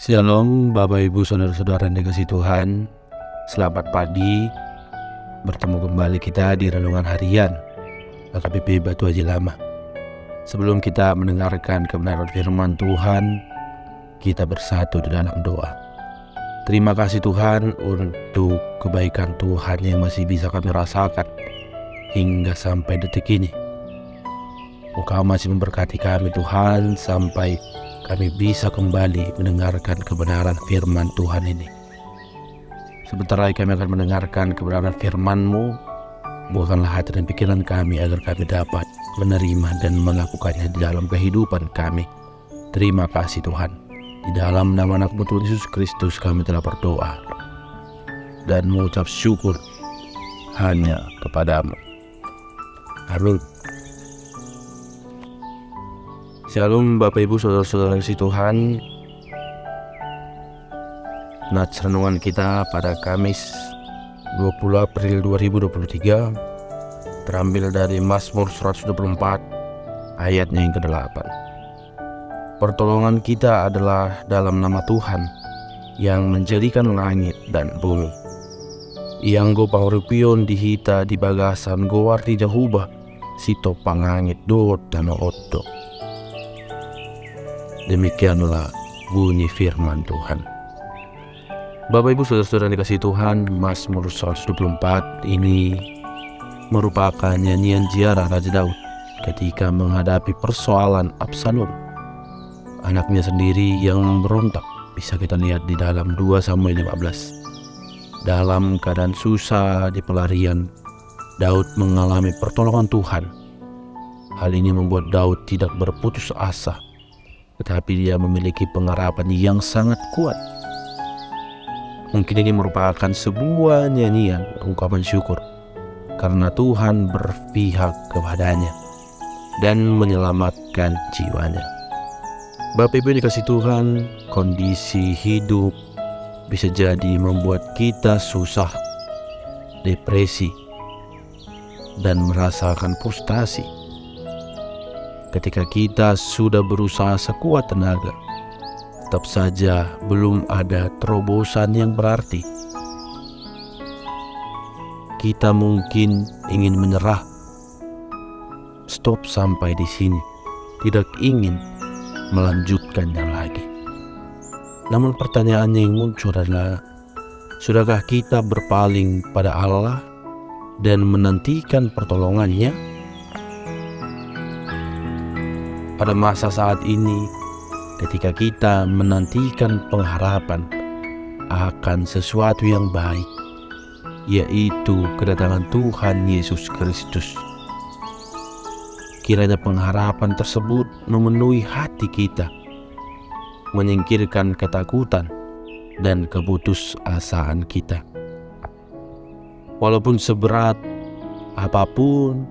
Shalom Bapak Ibu Saudara-saudara yang dikasihi Tuhan. Selamat pagi. Bertemu kembali kita di Renungan Harian AKBP Batu Haji Lama. Sebelum kita mendengarkan kebenaran firman Tuhan, kita bersatu di dalam doa. Terima kasih Tuhan untuk kebaikan Tuhan yang masih bisa kami rasakan hingga sampai detik ini. Engkau masih memberkati kami Tuhan sampai kami bisa kembali mendengarkan kebenaran firman Tuhan ini. Sebentar lagi kami akan mendengarkan kebenaran firman-Mu. Bukakanlah hati dan pikiran kami agar kami dapat menerima dan melakukannya di dalam kehidupan kami. Terima kasih Tuhan. Di dalam nama Anak-Mu Tuhan Yesus Kristus kami telah berdoa dan mengucap syukur hanya kepada-Mu. Amin. Shalom Bapak Ibu Saudara-saudara si Tuhan. Nats renungan kita pada Kamis 20 April 2023 terambil dari Mazmur 124 ayatnya yang ke-8. Pertolongan kita adalah dalam nama Tuhan yang menjadikan langit dan bumi. Yang go panguripion dihita di bagasan go warti jahubah sito pangangit dot dan otto. Demikianlah bunyi firman Tuhan. Bapak Ibu Saudara-saudara dikasihi Tuhan, Mazmur 124 ini merupakan nyanyian ziarah Raja Daud ketika menghadapi persoalan Absalom, anaknya sendiri yang memberontak. Bisa kita lihat di dalam 2 Samuel 15. Dalam keadaan susah di pelarian, Daud mengalami pertolongan Tuhan. Hal ini membuat Daud tidak berputus asa, tetapi dia memiliki pengharapan yang sangat kuat. Mungkin ini merupakan sebuah nyanyian ungkapan syukur karena Tuhan berpihak kepadanya dan menyelamatkan jiwanya. Bapak Ibu dikasihi Tuhan, kondisi hidup bisa jadi membuat kita susah, depresi, dan merasakan frustasi. Ketika kita sudah berusaha sekuat tenaga, tetap saja belum ada terobosan yang berarti. Kita mungkin ingin menyerah, stop sampai di sini, tidak ingin melanjutkannya lagi. Namun pertanyaannya yang muncul adalah, sudahkah kita berpaling pada Allah dan menantikan pertolongannya? Pada masa saat ini, ketika kita menantikan pengharapan akan sesuatu yang baik, yaitu kedatangan Tuhan Yesus Kristus, kiranya pengharapan tersebut memenuhi hati kita, menyingkirkan ketakutan dan keputusasaan kita. Walaupun seberat apapun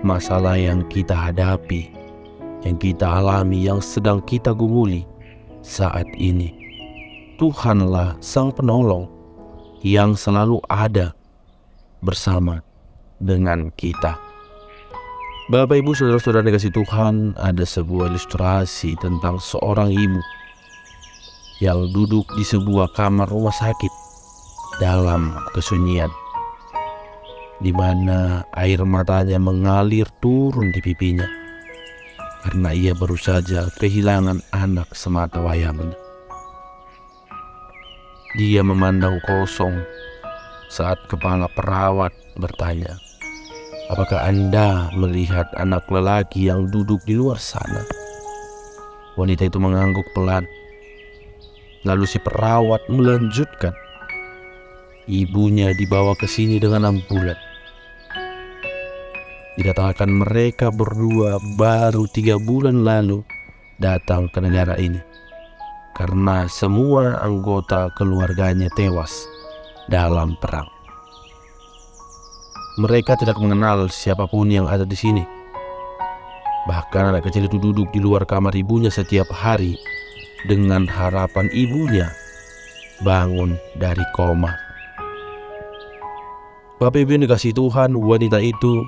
masalah yang kita hadapi, yang kita alami, yang sedang kita gumuli saat ini, Tuhanlah Sang Penolong yang selalu ada bersama dengan kita. Bapak Ibu Saudara-saudara dikasihi Tuhan, ada sebuah ilustrasi tentang seorang ibu yang duduk di sebuah kamar rumah sakit dalam kesunyian, di mana air matanya mengalir turun di pipinya karena ia baru saja kehilangan anak semata wayangnya. Dia memandang kosong saat kepala perawat bertanya, "Apakah Anda melihat anak lelaki yang duduk di luar sana?" Wanita itu mengangguk pelan. Lalu si perawat melanjutkan, "Ibunya dibawa ke sini dengan ambulan. Dikatakan mereka berdua baru 3 bulan lalu datang ke negara ini karena semua anggota keluarganya tewas dalam perang. Mereka tidak mengenal siapapun yang ada di sini. Bahkan anak kecil itu duduk di luar kamar ibunya setiap hari dengan harapan ibunya bangun dari koma." Bapak Ibu yang dikasihi Tuhan, wanita itu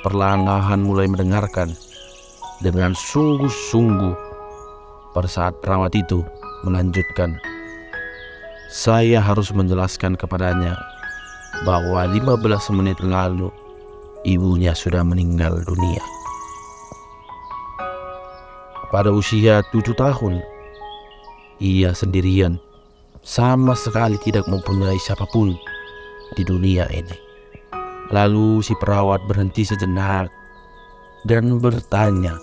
perlahan-lahan mulai mendengarkan dengan sungguh-sungguh pada saat perawat itu melanjutkan, saya harus menjelaskan kepadanya bahwa 15 menit lalu ibunya sudah meninggal dunia. Pada usia 7 tahun, ia sendirian, sama sekali tidak mempunyai siapapun di dunia ini. Lalu si perawat berhenti sejenak dan bertanya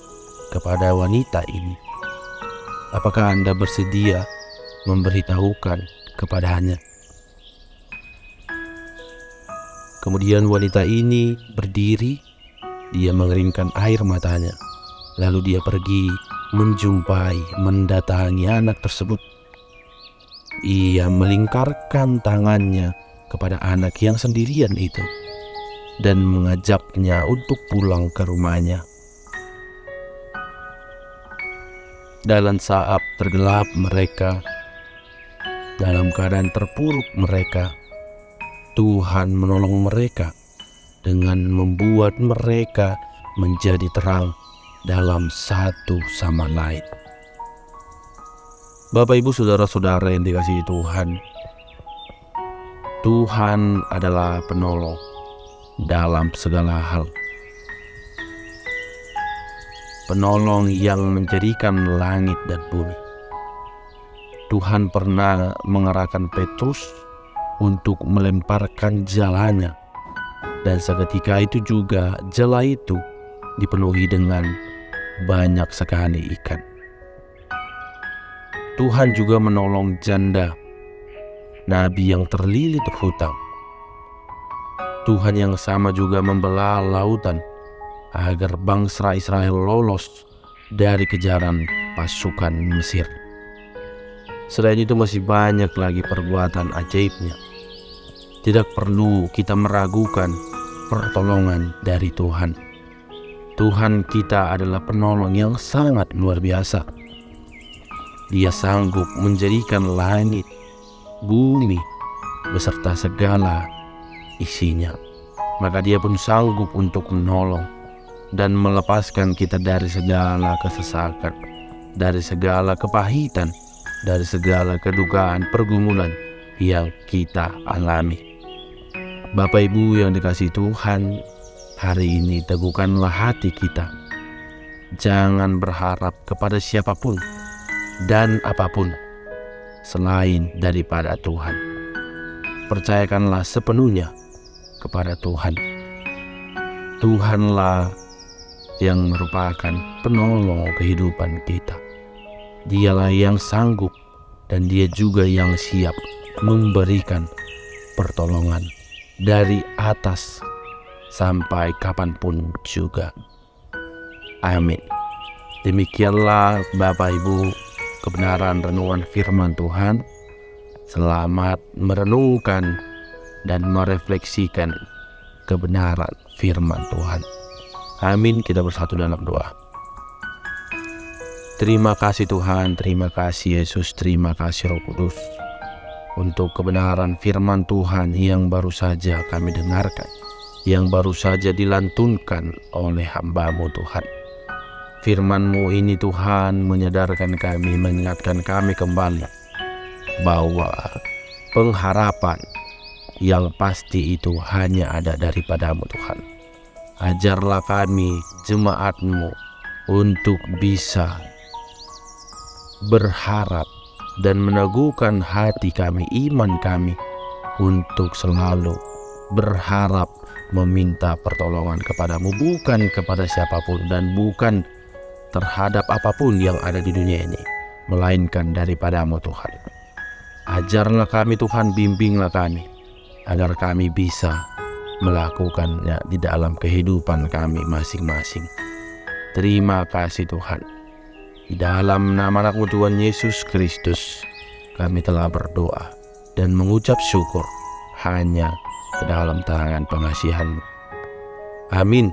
kepada wanita ini, apakah Anda bersedia memberitahukan kepadanya? Kemudian wanita ini berdiri, dia mengeringkan air matanya. Lalu dia pergi mendatangi anak tersebut. Ia melingkarkan tangannya kepada anak yang sendirian itu dan mengajaknya untuk pulang ke rumahnya. Dalam saat tergelap mereka, dalam keadaan terpuruk mereka, Tuhan menolong mereka dengan membuat mereka menjadi terang dalam satu sama lain. Bapak, Ibu, saudara-saudara yang dikasihi Tuhan, Tuhan adalah penolong dalam segala hal. Penolong yang menjadikan langit dan bumi. Tuhan pernah mengerahkan Petrus untuk melemparkan jalannya, dan seketika itu juga jala itu dipenuhi dengan banyak sekali ikan. Tuhan juga menolong janda, nabi yang terlilit hutang. Tuhan yang sama juga membelah lautan agar bangsa Israel lolos dari kejaran pasukan Mesir. Selain itu masih banyak lagi perbuatan ajaibnya. Tidak perlu kita meragukan pertolongan dari Tuhan. Tuhan kita adalah penolong yang sangat luar biasa. Dia sanggup menjadikan langit, bumi, beserta segala isinya. Maka dia pun sanggup untuk menolong dan melepaskan kita dari segala kesesakan, dari segala kepahitan, dari segala kedukaan pergumulan yang kita alami. Bapak Ibu yang dikasihi Tuhan, hari ini teguhkanlah hati kita. Jangan berharap kepada siapapun dan apapun selain daripada Tuhan. Percayakanlah sepenuhnya kepada Tuhan. Tuhanlah yang merupakan penolong kehidupan kita. Dialah yang sanggup dan Dia juga yang siap memberikan pertolongan dari atas sampai kapanpun juga. Amin. Demikianlah Bapak Ibu kebenaran renungan firman Tuhan. Selamat merenungkan dan merefleksikan kebenaran firman Tuhan. Amin. Kita bersatu dalam doa. Terima kasih Tuhan, terima kasih Yesus, terima kasih Roh Kudus untuk kebenaran firman Tuhan yang baru saja kami dengarkan, yang baru saja dilantunkan oleh hamba-Mu Tuhan. Firman-Mu ini Tuhan menyadarkan kami, mengingatkan kami kembali bahwa pengharapan yang pasti itu hanya ada daripada-Mu Tuhan. Ajarlah kami jemaat-Mu untuk bisa berharap dan meneguhkan hati kami, iman kami untuk selalu berharap meminta pertolongan kepadamu, bukan kepada siapapun dan bukan terhadap apapun yang ada di dunia ini, melainkan daripadamu Tuhan. Ajarlah kami Tuhan, bimbinglah kami agar kami bisa melakukannya di dalam kehidupan kami masing-masing. Terima kasih Tuhan. Di dalam nama anak-Mu Tuhan Yesus Kristus, kami telah berdoa dan mengucap syukur hanya ke dalam tangan pengasihan-Mu. Amin.